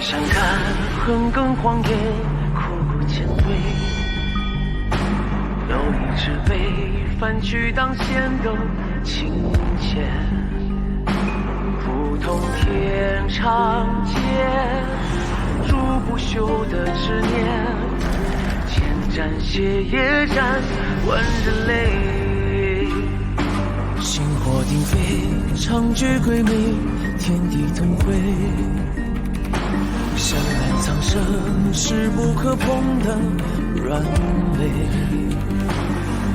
山看横亘荒野，苦苦前对。有一只被翻去当先的情切，普通天长街，如不朽的执念，千战血也战，万人泪。星火鼎沸，长举鬼魅，天地同辉。相爱苍生是不可碰的软肋，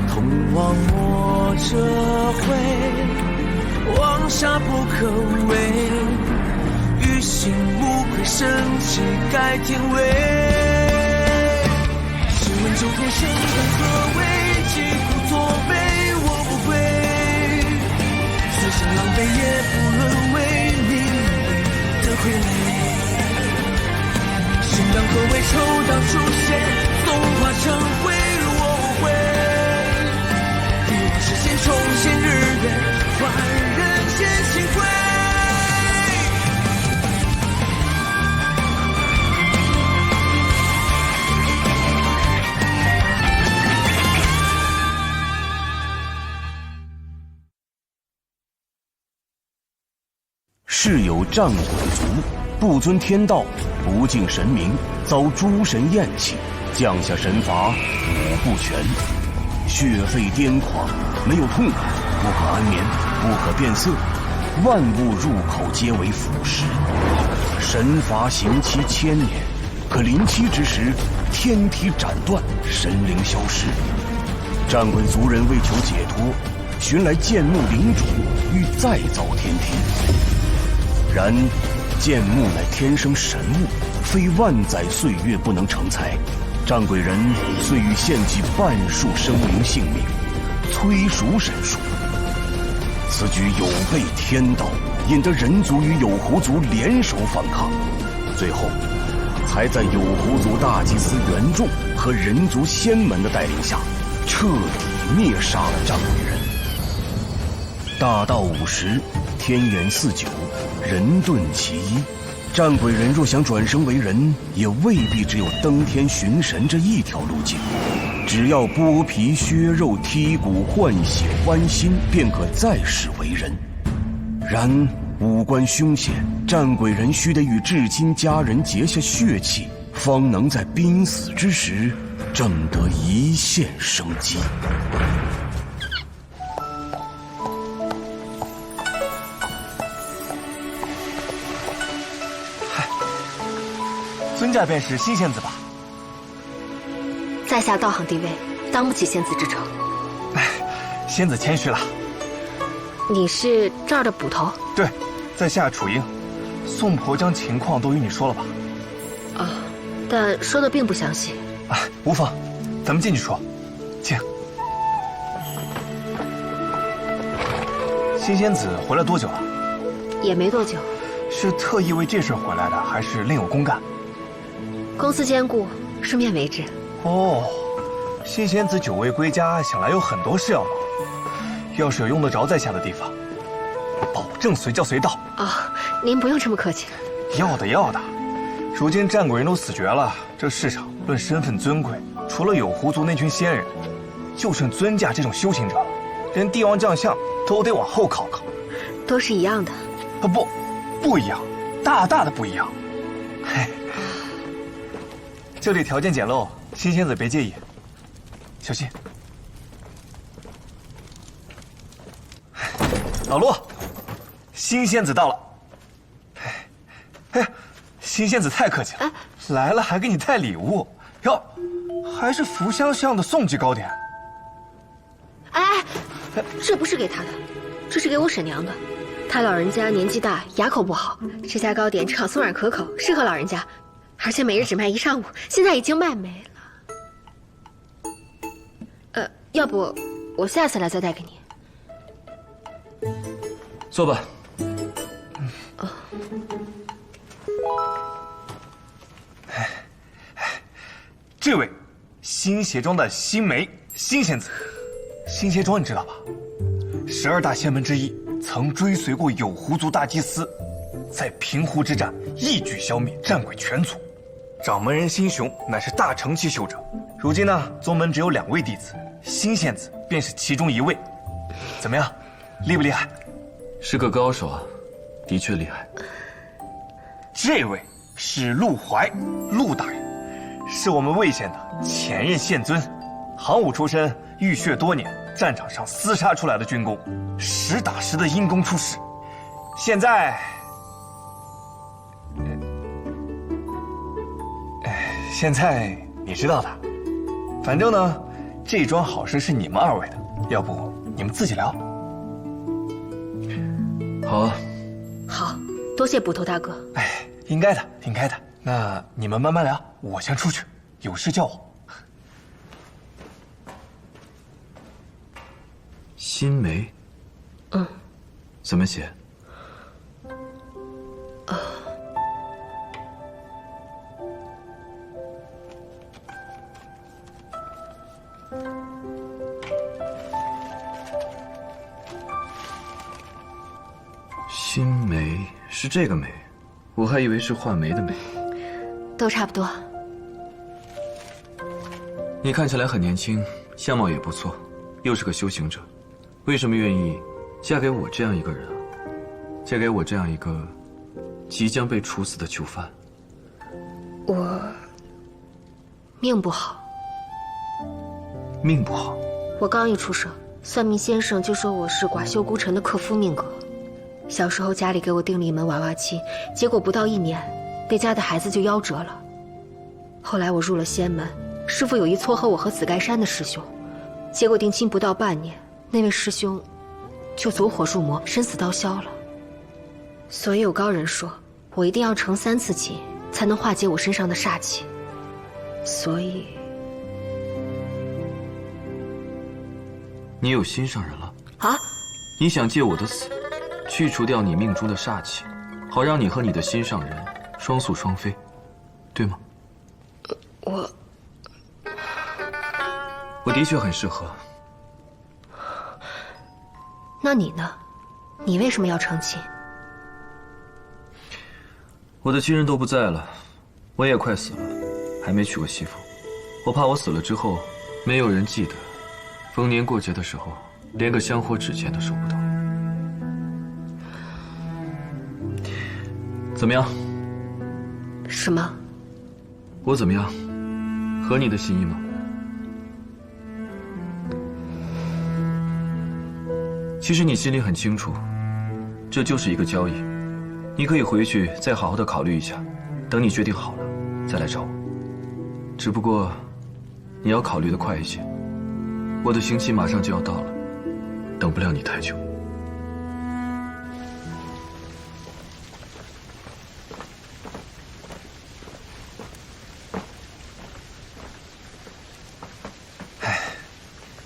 同往莫折回，望下不可为。于心无愧，生气改天位。试问九天生根何为？疾苦作悲，我不悔。此生狼狈也不沦为命运的傀儡。心当何为？抽刀出现，松化成灰，如我无悔。欲望实现，重现日月，换人间星辉。世有战鬼族，不遵天道，不敬神明，遭诸神厌弃，降下神罚五不全，血沸癫狂，没有痛感，不可安眠，不可变色，万物入口皆为腐蚀。神罚刑期1000年，可临期之时，天体斩断，神灵消失。战鬼族人为求解脱，寻来剑木灵种，欲再造天体。然剑木乃天生神物，非万载岁月不能成材。战鬼人遂欲献祭半数生灵性命，催熟神术。此举有悖天道，引得人族与有猴族联手反抗，最后才在有猴族大祭司元仲和人族仙门的带领下，彻底灭杀了战鬼人。大道50，天元49，人遁其一。战鬼人若想转生为人，也未必只有登天寻神这一条路径。只要剥皮削肉、剔骨换血、剜心，便可再世为人。然五官凶险，战鬼人须得与至亲家人结下血契，方能在濒死之时挣得一线生机。尊驾便是新仙子吧？在下道行地位，当不起仙子之称。仙子谦虚了。你是这儿的捕头？对，在下楚英。宋婆将情况都与你说了吧？啊，但说的并不详细。无妨，咱们进去说。请。新仙子回来多久了？也没多久。是特意为这事回来的，还是另有公干？公司兼顾，顺便为之。哦，新仙子久未归家，想来有很多事要忙。要是有用得着在下的地方，保证随叫随到。您不用这么客气。要的要的。如今战鬼人都死绝了，这世上论身份尊贵，除了有狐族那群仙人，就剩尊驾这种修行者了。连帝王将相都得往后靠靠。都是一样的。不一样，大大的不一样。嘿。这里条件简陋，新仙子别介意，小心。老陆，新仙子到了。新仙子太客气了，来了还给你带礼物哟，还是福香巷的宋记糕点。这不是给他的，这是给我婶娘的。她老人家年纪大，牙口不好，这家糕点正好松软可口，适合老人家。而且每日只卖1上午，现在已经卖没了。要不我下次来再带给你。坐吧。这位，新鞋庄的新梅新仙子。新鞋庄你知道吧？12大仙门之一，曾追随过有狐族大祭司，在平湖之战一举消灭战鬼全族。掌门人辛雄乃是大成期修者，如今呢，宗门只有2位弟子，辛仙子便是其中1位。怎么样，厉不厉害？是个高手啊，的确厉害。这位是陆怀，陆大人，是我们魏县的前任县尊，行武出身，浴血多年，战场上厮杀出来的军功，实打实的因公出世。现在，现在你知道的。反正呢，这桩好事是你们2位的，要不你们自己聊。好啊。好，多谢捕头大哥。哎，应该的，应该的。那你们慢慢聊，我先出去，有事叫我。新梅。怎么写？新梅是这个梅，我还以为是画眉的眉。都差不多。你看起来很年轻，相貌也不错，又是个修行者，为什么愿意嫁给我这样一个人啊？嫁给我这样一个即将被处死的囚犯？我命不好。命不好？我刚一出生，算命先生就说我是寡秀孤臣的克夫命格。小时候家里给我定了一门娃娃亲，结果不到1年，那家的孩子就夭折了。后来我入了仙门，师父有意撮合我和紫盖山的师兄，结果定亲不到半年，那位师兄就走火入魔，身死道消了。所以有高人说，我一定要成3次亲，才能化解我身上的煞气。所以，你有心上人了啊？你想借我的死，去除掉你命中的煞气，好让你和你的心上人双宿双飞，对吗？我的确很适合。那你呢？你为什么要成亲？我的亲人都不在了，我也快死了，还没娶过媳妇。我怕我死了之后，没有人记得，逢年过节的时候，连个香火纸钱都收不到。怎么样？什么？我怎么样？合你的心意吗？其实你心里很清楚，这就是一个交易。你可以回去再好好的考虑一下，等你决定好了再来找我。只不过你要考虑的快一些，我的刑期马上就要到了，等不了你太久。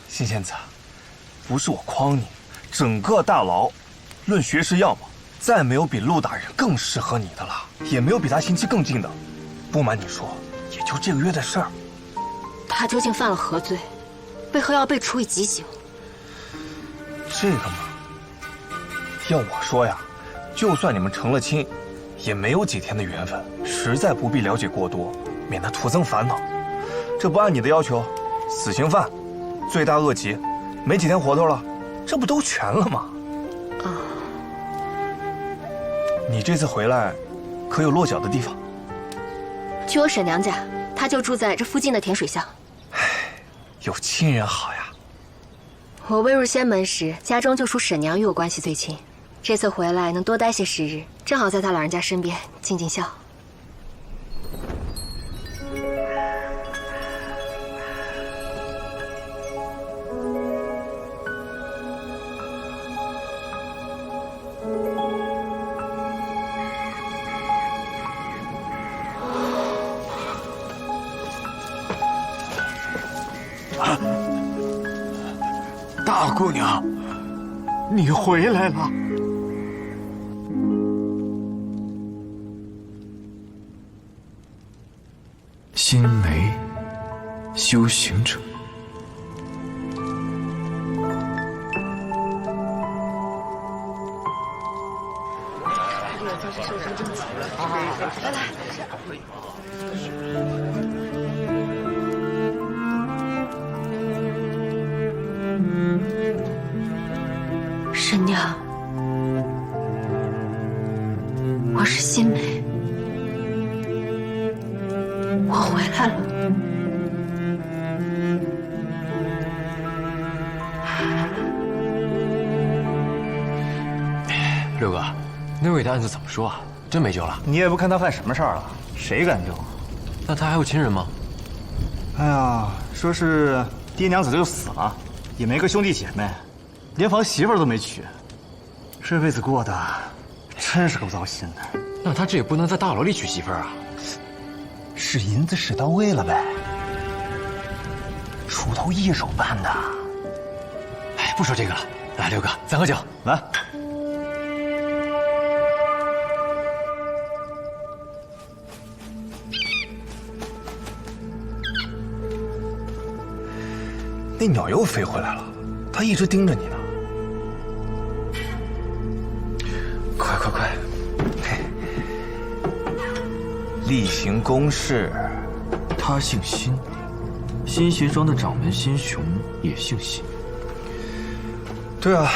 辛仙子，不是我诓你，整个大牢，论学识样貌，再没有比陆大人更适合你的了，也没有比他刑期更近的。不瞒你说，也就这个月的事儿。他究竟犯了何罪？为何要被处以极刑？这个嘛，要我说呀，就算你们成了亲，也没有几天的缘分，实在不必了解过多，免得徒增烦恼。这不按你的要求，死刑犯，罪大恶极，没几天活头了，这不都全了吗？啊！你这次回来，可有落脚的地方？去我婶娘家，她就住在这附近的甜水巷。唉，有亲人好呀。我未入仙门时，家中就属婶娘与我关系最亲。这次回来能多待些时日，正好在她老人家身边尽尽孝。大姑娘，你回来了。新梅，修行者。才是瘦身正气。来来。沈娘，我是新梅，我回来了。六哥，那位的案子怎么说啊？真没救了？你也不看他犯什么事儿了，谁敢救？那他还有亲人吗？哎呀，说是爹娘早就死了，也没个兄弟姐妹，连房媳妇都没娶，这辈子过得真是够糟心的。那他这也不能在大牢里娶媳妇儿啊。是银子使到位了呗，锄头一手办的。哎，不说这个了，来，六哥，咱喝酒，来。那鸟又飞回来了，它一直盯着你呢。快快快！例行公事。他姓辛，新鞋庄的掌门辛雄也姓辛。对啊，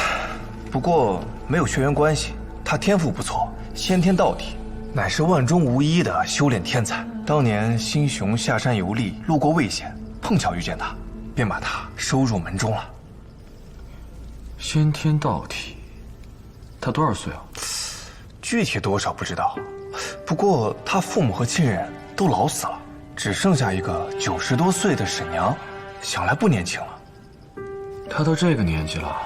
不过没有血缘关系。他天赋不错，先天道体，乃是万中无一的修炼天才。当年辛雄下山游历，路过魏县，碰巧遇见他，便把他收入门中了。先天道体，他多少岁啊？具体多少不知道，不过他父母和亲人都老死了，只剩下一个90多岁的婶娘，想来不年轻了。他都这个年纪了，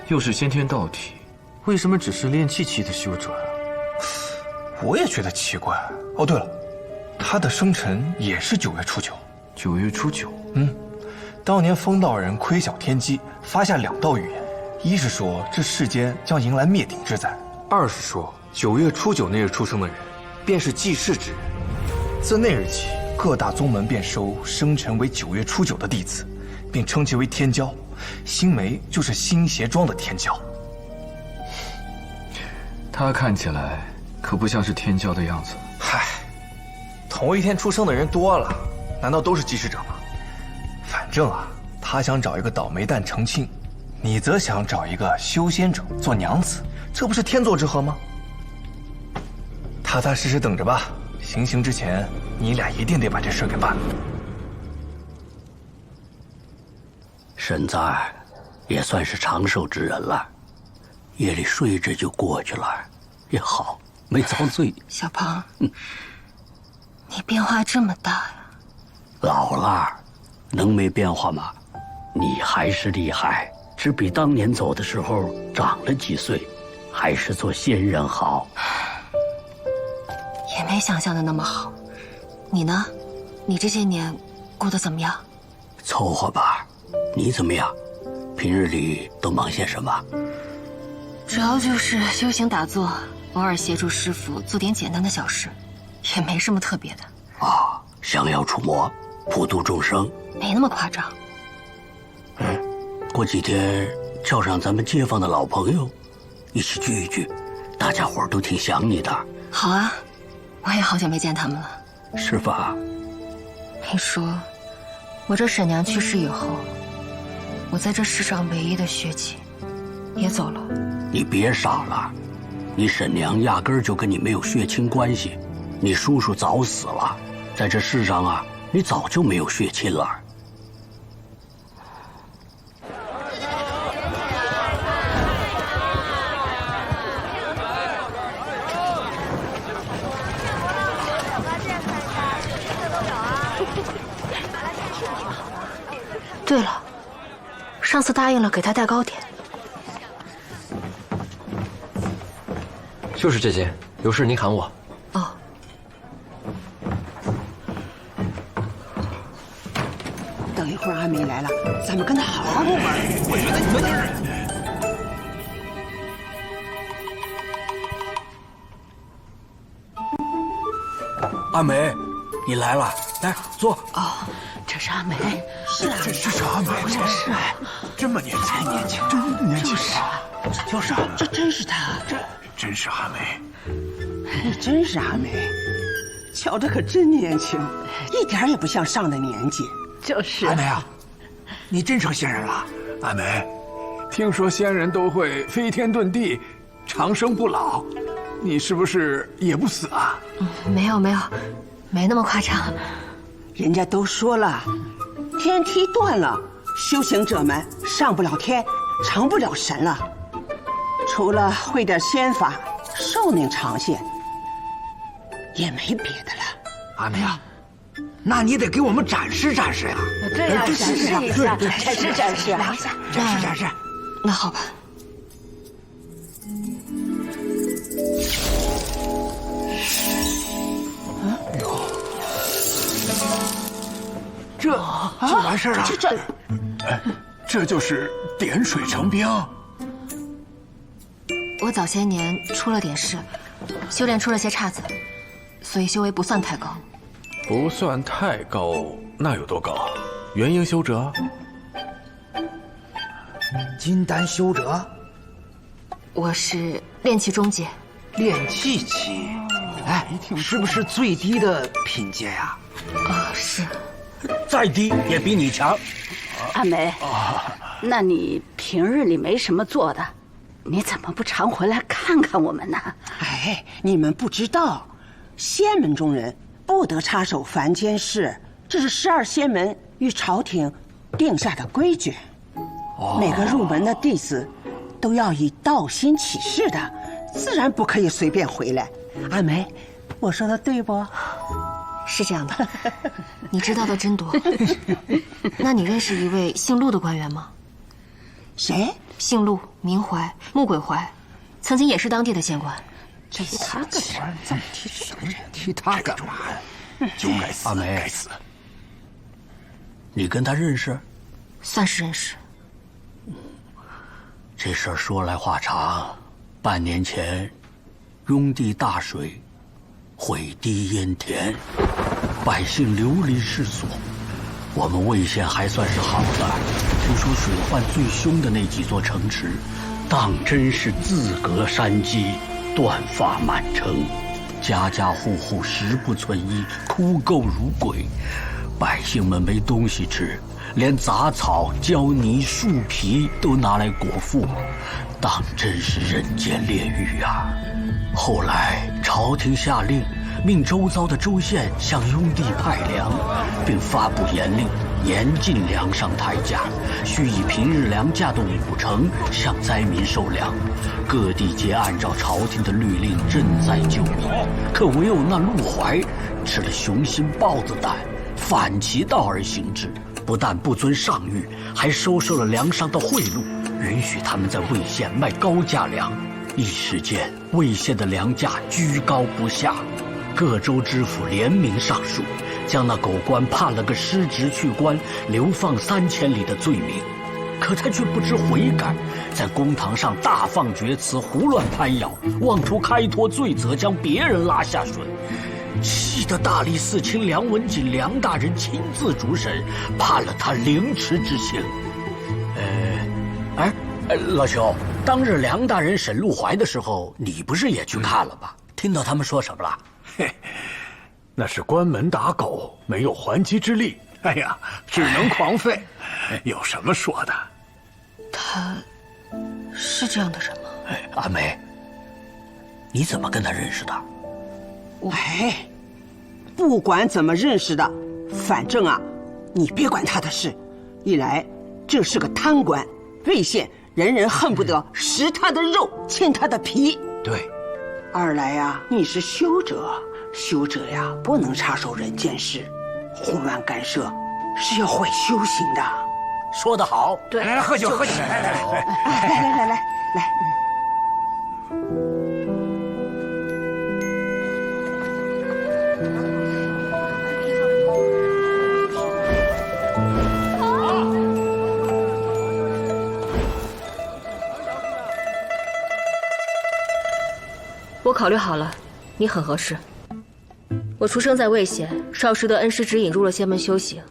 又是先天道体，为什么只是练气期的修者啊？我也觉得奇怪。哦，对了，他的生辰也是9月初9。9月初9。当年风道人窥晓天机，发下2道预言，一是说这世间将迎来灭顶之灾，二是说9月初9那日出生的人，便是济世之人。自那日起，各大宗门便收生辰为9月初9的弟子，并称其为天骄。新梅就是新鞋庄的天骄。他看起来可不像是天骄的样子。嗨，同一天出生的人多了，难道都是济世者吗？反正啊，他想找一个倒霉蛋成亲，你则想找一个修仙者做娘子，这不是天作之合吗？踏踏实实等着吧，行刑之前，你俩一定得把这事给办了。沈在也算是长寿之人了，夜里睡着就过去了，也好，没遭罪。小鹏，你变化这么大呀！老了，能没变化吗？你还是厉害，只比当年走的时候长了几岁，还是做仙人好。也没想象的那么好。你呢？你这些年过得怎么样？凑合吧。你怎么样？平日里都忙些什么？主要就是修行打坐，偶尔协助师傅做点简单的小事，也没什么特别的。啊，降妖除魔，普度众生，没那么夸张。过几天叫上咱们街坊的老朋友，一起聚一聚，大家伙儿都挺想你的。好啊，我也好久没见他们了。是吧？没说，我这婶娘去世以后，我在这世上唯一的血气也走了。你别傻了，你婶娘压根儿就跟你没有血亲关系，你叔叔早死了，在这世上啊，你早就没有血亲了。对了，上次答应了给他带糕点。就是这间，有事您喊我。哦。等一会儿阿梅来了，咱们跟他好好玩。我觉得你们阿梅，你来了，来坐。哦，这是阿梅。是啊，这是阿梅，是这么年轻，太年轻，真年轻啊！就是啊，这真是她，真是阿梅。你真是阿梅，瞧着可真年轻，一点也不像上了年纪。就是阿梅啊，你真成仙人了。阿梅，听说仙人都会飞天遁地，长生不老，你是不是也不死啊？没有，没那么夸张。人家都说了，天梯断了，修行者们上不了天，成不了神了。除了会点仙法，寿命长些，也没别的了。阿梅啊，那你得给我们展示展示呀！对呀，展示一下，展示啊！展示。那好吧。这就完事儿了。这就是点水成冰。我早些年出了点事，修炼出了些岔子，所以修为不算太高。不算太高，那有多高？元婴修者？金丹修者？我是炼气中阶。炼气期？哎，是不是最低的品阶呀？是。再低也比你强。阿梅，那你平日里没什么做的，你怎么不常回来看看我们呢？哎，你们不知道，仙门中人不得插手凡间事，这是12仙门与朝廷定下的规矩。每个入门的弟子都要以道心起誓的，自然不可以随便回来。阿梅，我说的对不？是这样的，你知道的真多。那你认识一位姓陆的官员吗？谁？姓陆，名怀，穆鬼怀，曾经也是当地的县官。提他个什么？怎么提什么人？提他干嘛？就该死！阿梅，该死！你跟他认识？算是认识。这事儿说来话长。半年前，雍地大水，毁堤淹田，百姓流离失所。我们魏县还算是好的，听说水患最凶的那几座城池，当真是自隔山积，断发满城，家家户户食不存衣，哭垢如鬼。百姓们没东西吃，连杂草、胶泥、树皮都拿来果腹，当真是人间炼狱啊！后来朝廷下令，命周遭的州县向雍地派粮，并发布严令，严禁粮商抬价，须以平日粮价的50%向灾民收粮。各地皆按照朝廷的律令赈灾救民，可唯有那陆怀吃了雄心豹子胆，反其道而行之，不但不遵上谕，还收受了粮商的贿赂，允许他们在魏县卖高价粮。一时间，魏县的粮价居高不下，各州知府联名上书，将那狗官判了个失职去官、流放3000里的罪名。可他却不知悔改，在公堂上大放厥词，胡乱攀咬，妄图开脱罪责，将别人拉下水。气得大理寺卿梁文锦梁大人亲自主审，判了他凌迟之刑。老兄，当日梁大人审陆怀的时候，你不是也去看了吧？听到他们说什么了？嘿，那是关门打狗，没有还击之力。哎呀，只能狂吠，有什么说的？他是这样的人吗？阿梅，你怎么跟他认识的？哎，不管怎么认识的，反正啊，你别管他的事。一来，这是个贪官，魏县人人恨不得食他的肉，亲他的皮。对。二来呀，你是修者，修者呀不能插手人间事，胡乱干涉是要毁修行的。说得好。对，来喝酒，喝酒，来。我考虑好了，你很合适。我出生在魏县，少时得恩师指引入了仙门修行，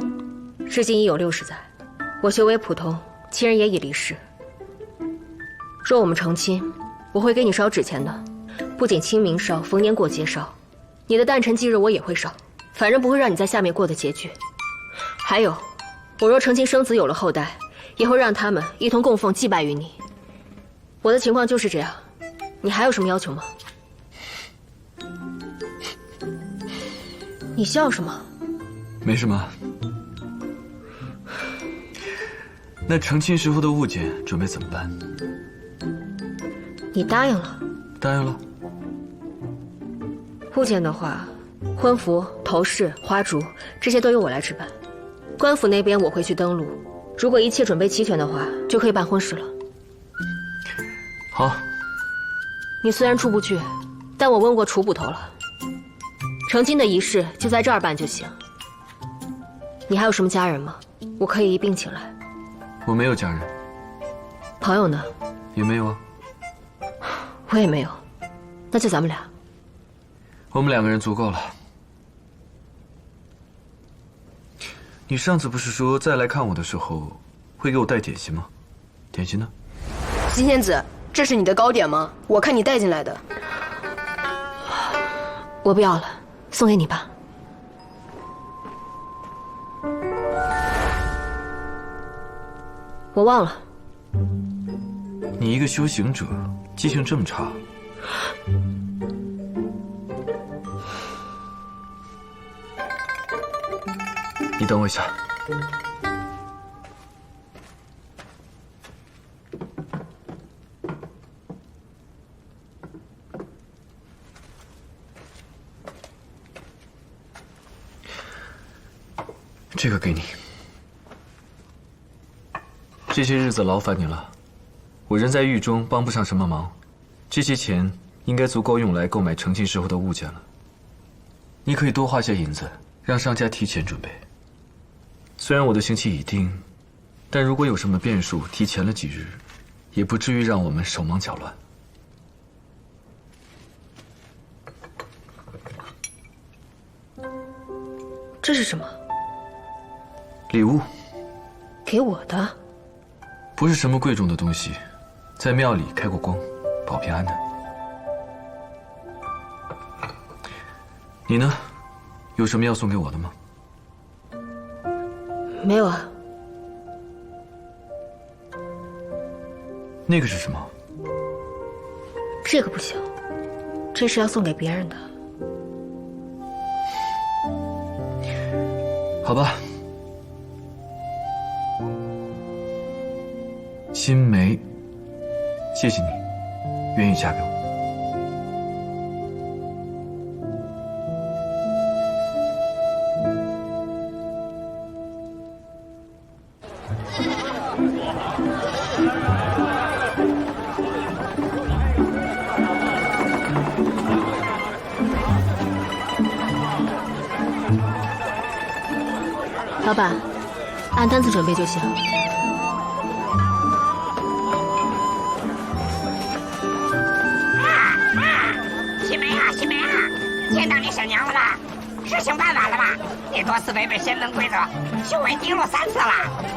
至今已有60载。我修为普通，亲人也已离世。若我们成亲，我会给你烧纸钱的，不仅清明烧，逢年过节烧，你的诞辰忌日我也会烧，反正不会让你在下面过得拮据。还有，我若成亲生子有了后代，也会让他们一同供奉祭拜于你。我的情况就是这样，你还有什么要求吗？你笑什么？没什么。那成亲时候的物件准备怎么办？你答应了？答应了。物件的话，婚服、头饰、花烛这些都由我来置办。官府那边我会去登录，如果一切准备齐全的话，就可以办婚事了。好。你虽然出不去，但我问过楚捕头了，成亲的仪式就在这儿办就行。你还有什么家人吗？我可以一并请来。我没有家人。朋友呢？也没有啊。我也没有，那就咱们俩。我们2个人足够了。你上次不是说再来看我的时候会给我带点心吗？点心呢？金仙子，这是你的糕点吗？我看你带进来的。我不要了，送给你吧。我忘了。你一个修行者，记性这么差。你等我一下。这个给你。这些日子劳烦你了，我人在狱中，帮不上什么忙。这些钱应该足够用来购买成亲时候的物件了。你可以多花些银子，让商家提前准备。虽然我的刑期已定，但如果有什么变数，提前了几日，也不至于让我们手忙脚乱。这是什么？礼物。给我的？不是什么贵重的东西，在庙里开过光，保平安的。你呢？有什么要送给我的吗？没有啊。那个是什么？这个不行，这是要送给别人的。好吧。新梅，谢谢你，愿意嫁给我。老板，按单子准备就行。见到你婶娘了吧？事情办完了吧？你多次违背仙门规则，修为低落3次了，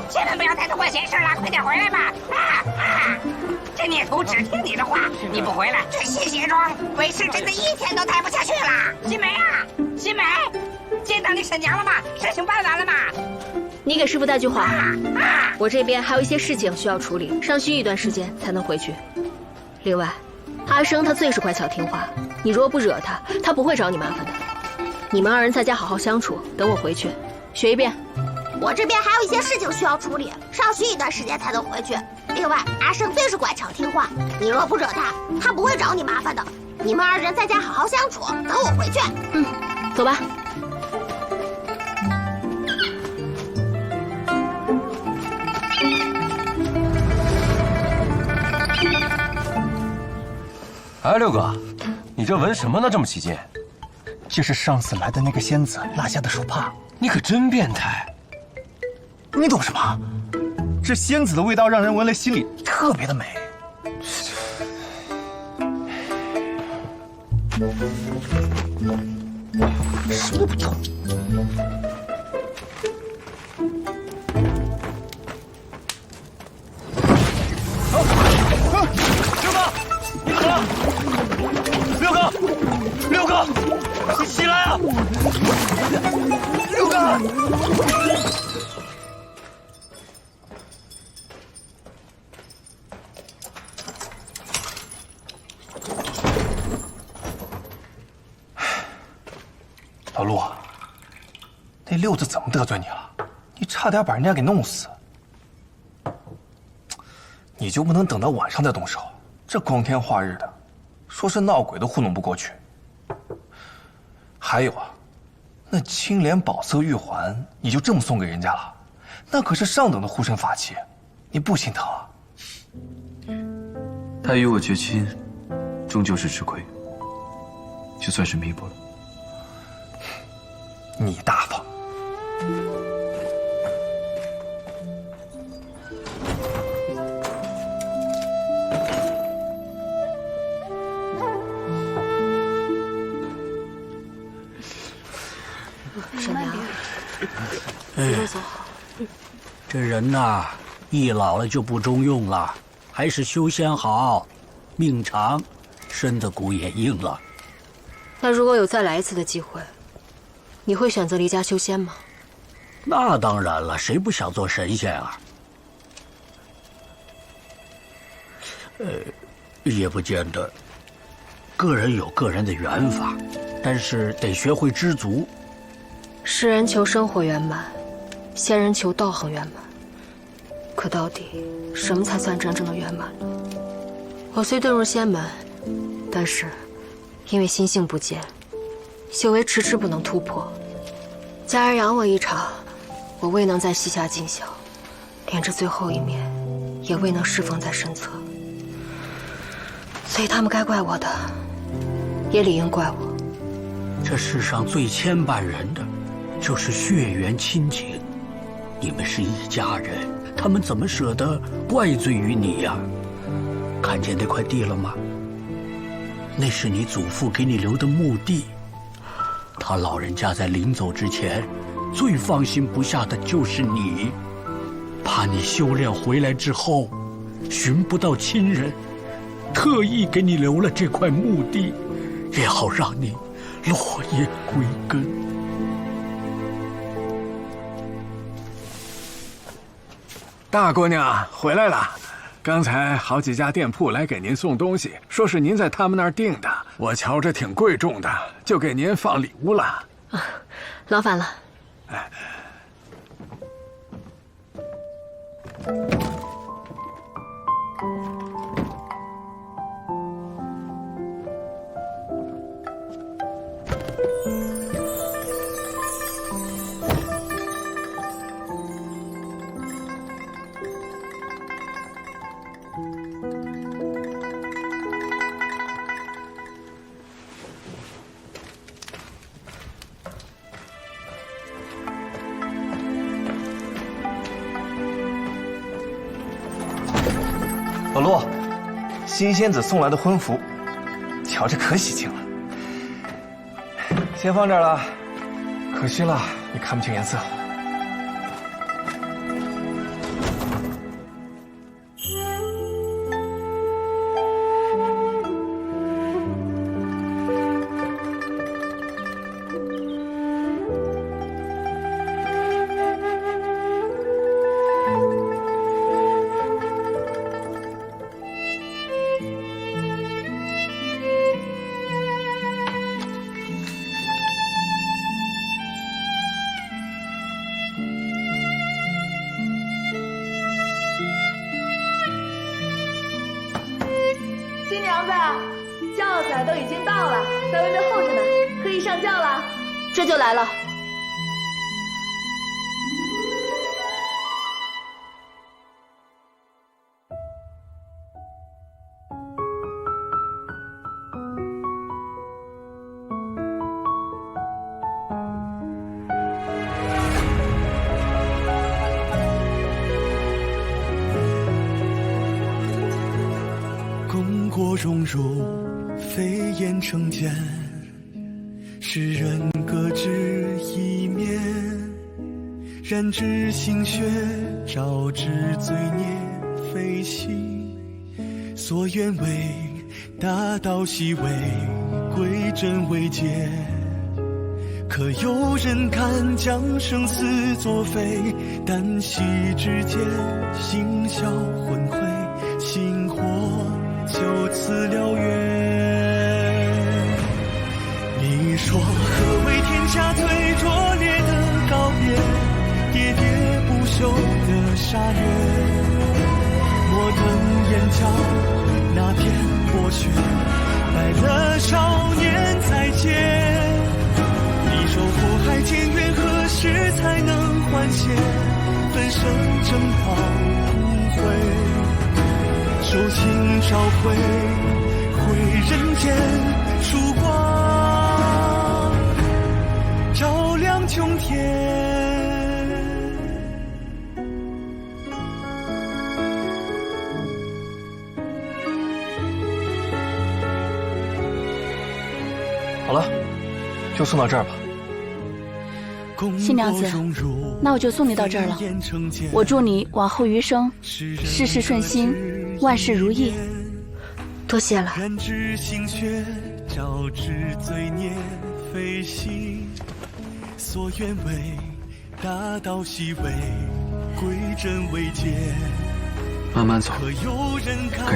千万不要再多管闲事了，快点回来吧！这孽徒只听你的话，你不回来，这新鞋装为师真的一天都待不下去了。新梅啊，新梅，见到你婶娘了吗？事情办完了吗？你给师傅带句话，我这边还有一些事情需要处理，尚需一段时间才能回去。另外，阿生他最是乖巧听话，你若不惹他，他不会找你麻烦的。你们2人在家好好相处，等我回去，学一遍。我这边还有一些事情需要处理，尚需一段时间才能回去。另外，阿生最是乖巧听话，你若不惹他，他不会找你麻烦的。你们2人在家好好相处，等我回去。走吧。哎，六哥，你这纹什么呢？这么起劲？这是上次来的那个仙子落下的手帕。你可真变态！你懂什么？这仙子的味道让人闻了心里特别的美。什么都不懂。六哥，你怎么了？六哥，六哥，起来啊！六哥。老陆，那六子怎么得罪你了？你差点把人家给弄死。你就不能等到晚上再动手？这光天化日的，说是闹鬼都糊弄不过去。还有啊，那青莲宝色玉环，你就这么送给人家了？那可是上等的护身法器，你不心疼啊？他与我结亲，终究是吃亏，就算是弥补了。你大方。沈良，哎，这人呐，一老了就不中用了，还是修仙好，命长，身子骨也硬了。那如果有再来一次的机会，你会选择离家修仙吗？那当然了，谁不想做神仙啊？也不见得，个人有个人的缘法，但是得学会知足。世人求生活圆满，仙人求道行圆满。可到底什么才算真正的圆满呢？我虽遁入仙门，但是因为心性不坚，修为迟迟不能突破。家人养我一场，我未能在膝下尽孝，连这最后一面也未能侍奉在身侧。所以他们该怪我的，也理应怪我。这世上最牵绊人的，就是血缘亲情。你们是一家人，他们怎么舍得怪罪于你呀？看见那块地了吗？那是你祖父给你留的墓地。他老人家在临走之前，最放心不下的就是你，怕你修炼回来之后，寻不到亲人，特意给你留了这块墓地，也好让你落叶归根。大姑娘回来了，刚才好几家店铺来给您送东西，说是您在他们那儿订的，我瞧着挺贵重的，就给您放礼物了。啊，劳烦了。哎。老陆，新仙子送来的婚服，瞧着可喜庆了。先放这儿了，可惜了，你看不清颜色。新娘子，轿子都已经到了，在外面候着呢，可以上轿了。这就来了。功过荣辱，飞檐成茧，世人各执一面。燃指心血，照之罪孽非心。所愿为大道，悉为归真为解。可有人敢将生死作废？旦夕之间，心消魂灰，星火就此燎原。你说何为天下最拙劣的告别？喋喋不休的杀掠，摩登眼角那片薄雪，白了少年再见。你说祸海渐远，何时才能唤醒？分身正化无悔，手心照回人间曙光，照亮穹天。好了，就送到这儿吧。新娘子，那我就送你到这儿了。我祝你往后余生事事顺心，万事如意。多谢了。染指心血，招致罪孽，非心所愿为，大道西为，归真为解。慢慢走，跟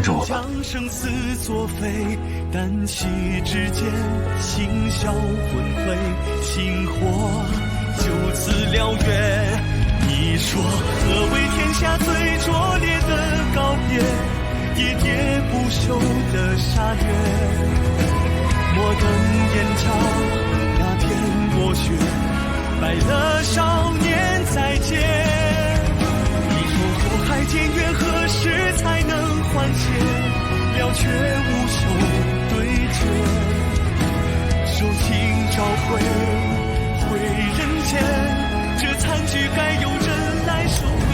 着我吧。将生死作废，旦夕之间，心消魂灰，星火就此燎原。你说何为天下最拙劣的告别？喋喋不休的杀掠，摩登眼角那片薄雪，白了少年再见。祸海渐远，何时才能唤醒？了却无休对决，手心照回人间，这残局该由人来收灭。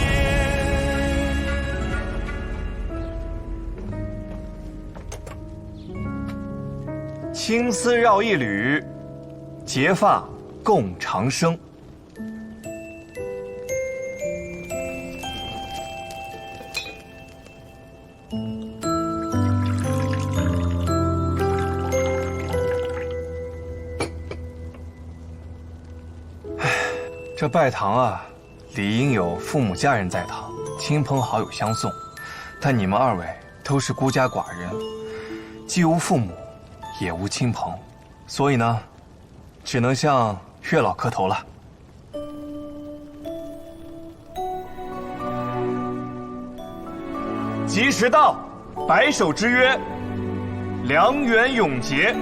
青丝绕一缕，结发共长生。这拜堂啊，理应有父母家人在堂，亲朋好友相送，但你们二位都是孤家寡人，既无父母，也无亲朋，所以呢，只能向月老磕头了。吉时到，白首之约，良缘永结，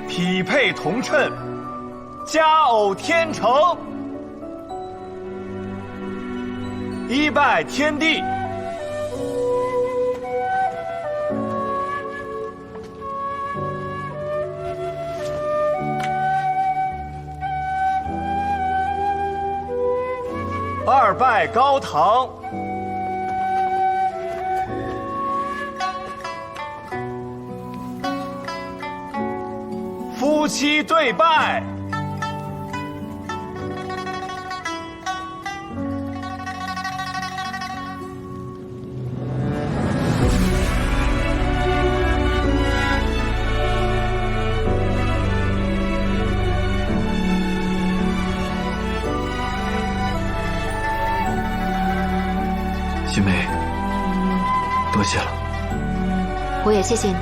匹配同称，佳偶天成。一拜天地，二拜高堂，夫妻对拜。新梅，多谢了。我也谢谢你。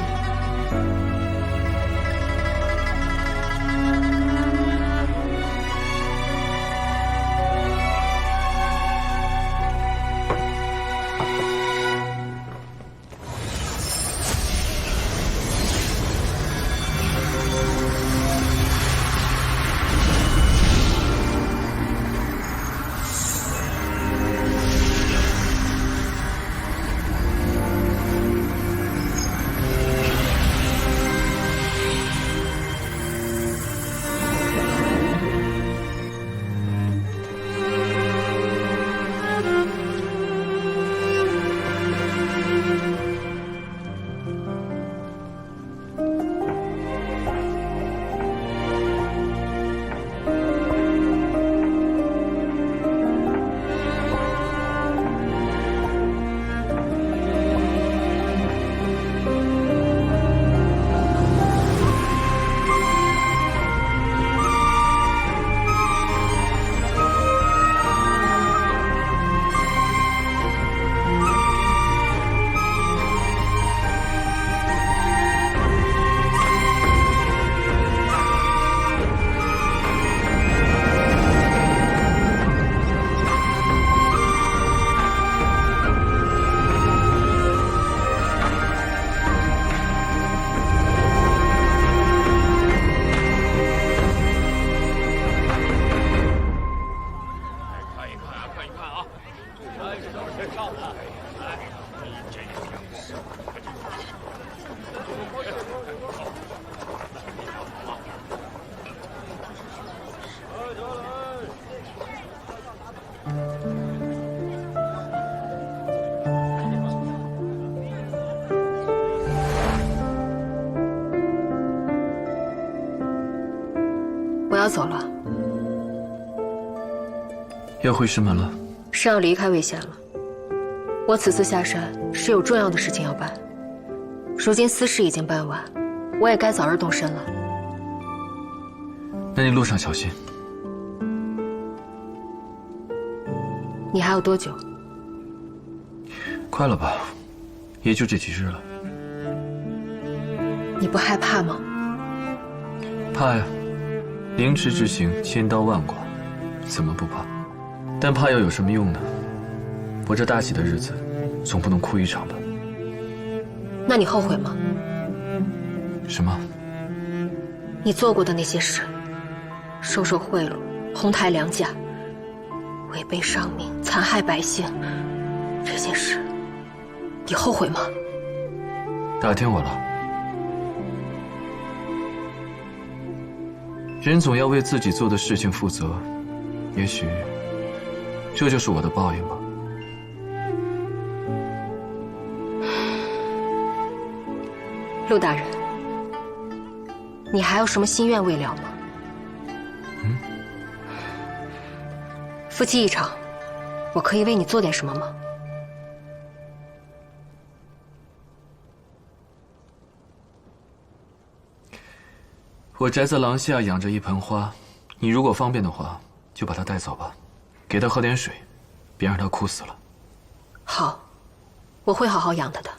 我要走了，要回师门了？是要离开魏县了。我此次下山是有重要的事情要办，如今私事已经办完，我也该早日动身了。那你路上小心。你还有多久？快了吧，也就这几日了。你不害怕吗？怕呀，凌迟之行，千刀万剐，怎么不怕？但怕又有什么用呢？我这大喜的日子，总不能哭一场吧？那你后悔吗？什么？你做过的那些事，收受贿赂，哄抬良价，违背上命，残害百姓，这些事，你后悔吗？打听我了。人总要为自己做的事情负责，也许这就是我的报应吧。陆大人，你还有什么心愿未了吗？夫妻一场，我可以为你做点什么吗？我宅在廊下养着一盆花，你如果方便的话，就把它带走吧，给它喝点水，别让它枯死了。好，我会好好养它的。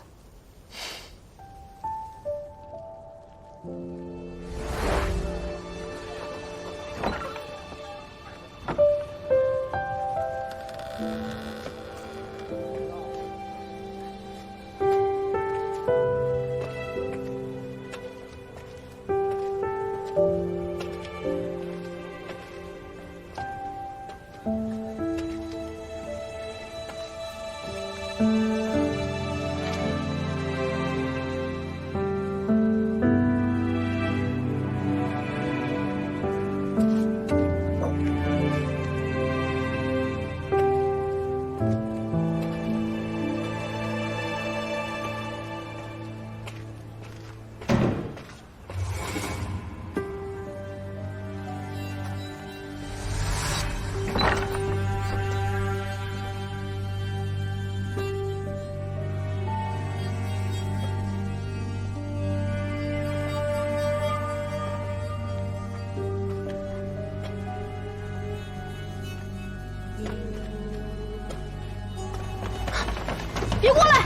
别过来！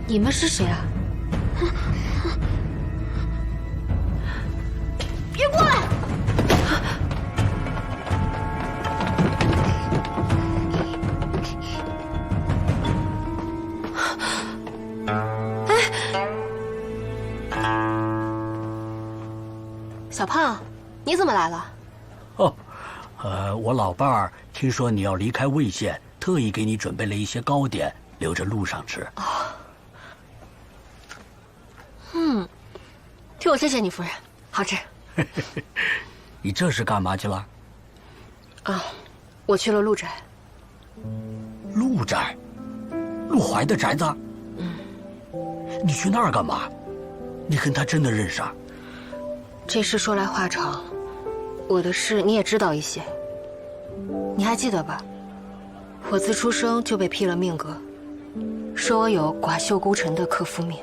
你们是谁啊？别过来！小胖，你怎么来了？哦，我老伴儿听说你要离开魏县，特意给你准备了一些糕点，留着路上吃。替我谢谢你，夫人，好吃。你这是干嘛去了？啊，我去了陆宅。陆宅？陆怀的宅子？你去那儿干嘛？你跟他真的认识啊？这事说来话长，我的事你也知道一些。你还记得吧？我自出生就被批了命格，说我有寡秀孤臣的克夫命。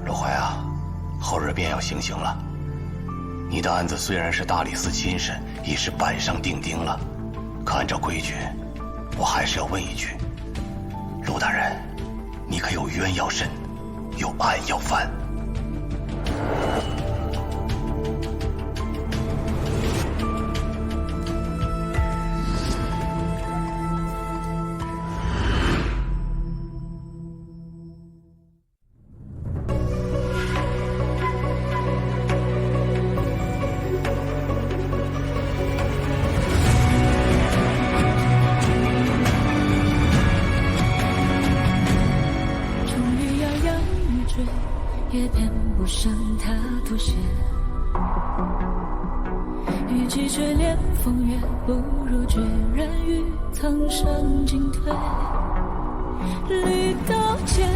陆怀啊，后日便要行刑了。你的案子虽然是大理寺亲审，已是板上钉钉了，可按照规矩，我还是要问一句：陆大人，你可有冤要审，有案要翻？不向他妥协。与其追恋风月，不如决然于苍生进退。绿刀剑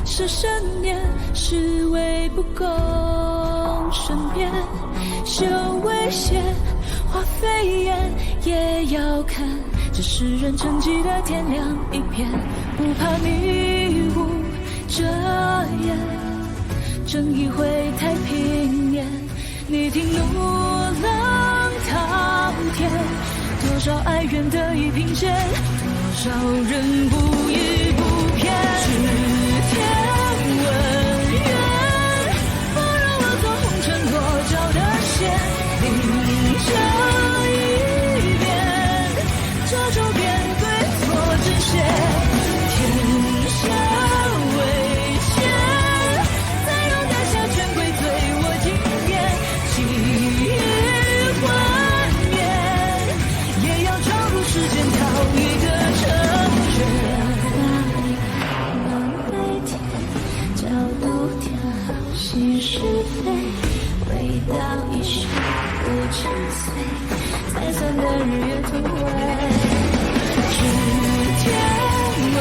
是深念，是为不共身边。修为险，化飞燕，也要看这世人沉寂的天亮一片。不怕迷雾遮眼，正义会太平年。你听怒浪滔天，多少哀怨得以平息，多少人不依不偏。指天问缘，不让我做红尘落脚的线，凌这一边，这周边对错真邪。天下为险，再让大侠权贵醉我经验，际遇幻灭，也要闯入世间讨一个成全。南北天，角度天，心是非，回到一世不知岁，才算的日月同辉。指天问